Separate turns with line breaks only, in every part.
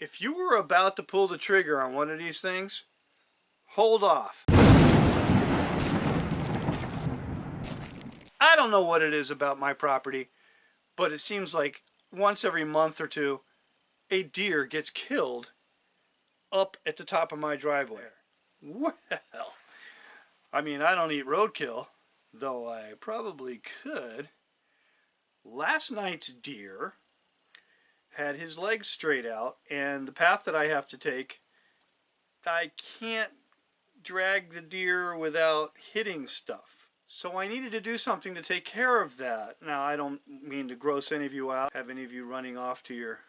If you were about to pull the trigger on one of these things, hold off. I don't know what it is about my property, but it seems like once every month or two, a deer gets killed up at the top of my driveway. Well, I mean, I don't eat roadkill, though I probably could. Last night's deer had his legs straight out, and the path that I have to take, I can't drag the deer without hitting stuff. So I needed to do something to take care of that. Now, I don't mean to gross any of you out, have any of you running off to your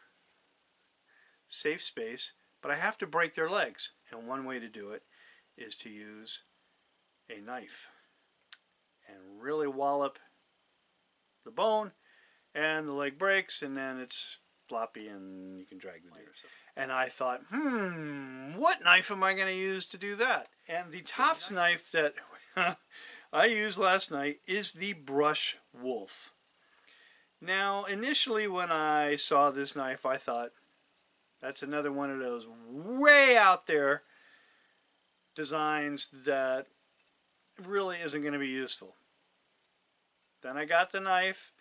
safe space, but I have to break their legs. And one way to do it is to use a knife and really wallop the bone, and the leg breaks, and then it's floppy and you can drag the deer. And I thought, what knife am I going to use to do that? And the tops knife that I used last night is the Brush Wolf. Now, initially when I saw this knife, I thought, that's another one of those way out there designs that really isn't going to be useful. Then I got the knife,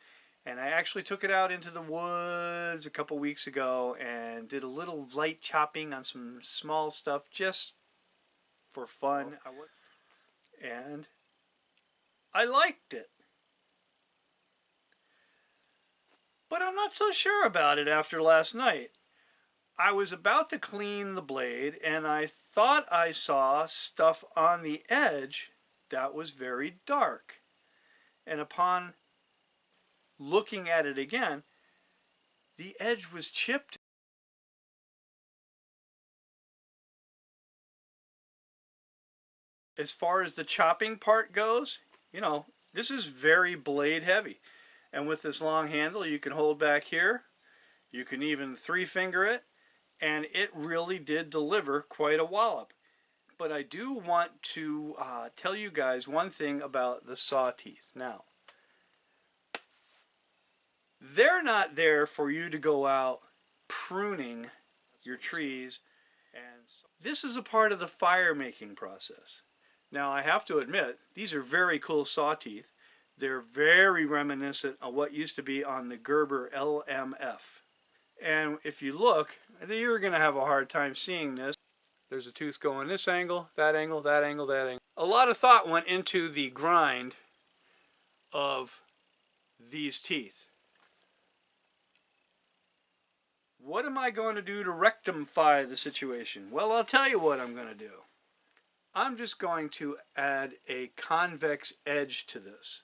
and I actually took it out into the woods a couple weeks ago and did a little light chopping on some small stuff just for fun. And I liked it. But I'm not so sure about it after last night. I was about to clean the blade, and I thought I saw stuff on the edge that was very dark. And upon looking at it again, the edge was chipped. As far as the chopping part goes, you know, this is very blade heavy. And with this long handle, you can hold back here. You can even 3-finger it. And it really did deliver quite a wallop. But I do want to tell you guys one thing about the saw teeth. Now, they're not there for you to go out pruning your trees. And this is a part of the fire making process. Now, I have to admit, these are very cool saw teeth. They're very reminiscent of what used to be on the Gerber LMF. And if you look, you're going to have a hard time seeing this. There's a tooth going this angle, that angle, that angle, that angle. A lot of thought went into the grind of these teeth. What am I going to do to rectify the situation? Well, I'll tell you what I'm going to do. I'm just going to add a convex edge to this.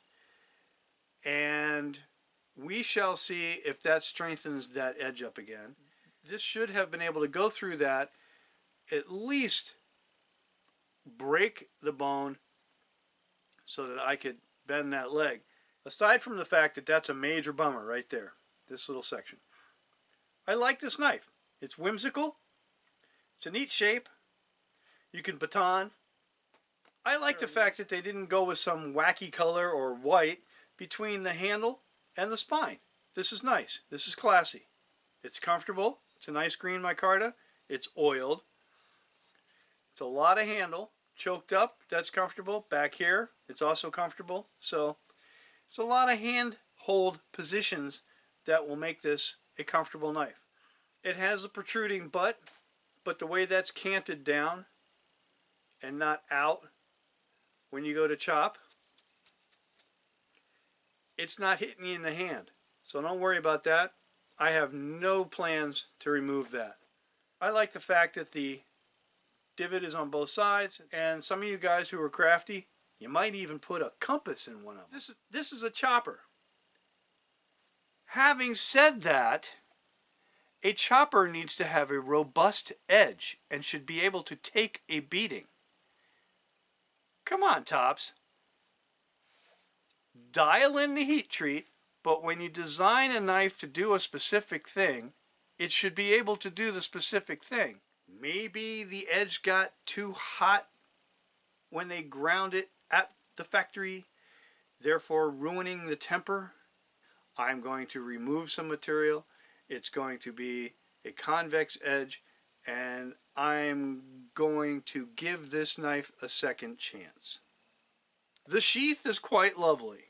And we shall see if that strengthens that edge up again. This should have been able to go through that, at least break the bone so that I could bend that leg. Aside from the fact that that's a major bummer right there, this little section. I like this knife. It's whimsical. It's a neat shape. You can baton. I like the fact that they didn't go with some wacky color or white between the handle and the spine. This is nice. This is classy. It's comfortable. It's a nice green micarta. It's oiled. It's a lot of handle. Choked up. That's comfortable. Back here, it's also comfortable. So it's a lot of hand-hold positions that will make this a comfortable knife. It has a protruding butt, but the way that's canted down and not out when you go to chop, it's not hitting you in the hand. So don't worry about that. I have no plans to remove that. I like the fact that the divot is on both sides, and some of you guys who are crafty, you might even put a compass in one of them. This is a chopper. Having said that, a chopper needs to have a robust edge and should be able to take a beating. Come on, Tops. Dial in the heat treat, but when you design a knife to do a specific thing, it should be able to do the specific thing. Maybe the edge got too hot when they ground it at the factory, therefore ruining the temper. I'm going to remove some material. It's going to be a convex edge, and I'm going to give this knife a second chance. The sheath is quite lovely.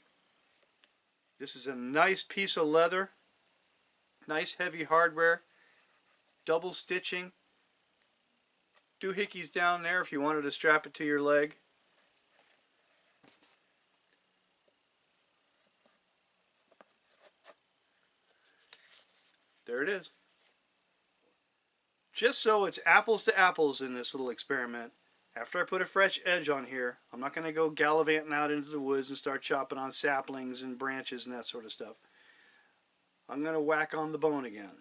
This is a nice piece of leather, nice heavy hardware, double stitching, doohickeys down there if you wanted to strap it to your leg. There it is. Just so it's apples to apples in this little experiment, after I put a fresh edge on here, I'm not going to go gallivanting out into the woods and start chopping on saplings and branches and that sort of stuff. I'm going to whack on the bone again.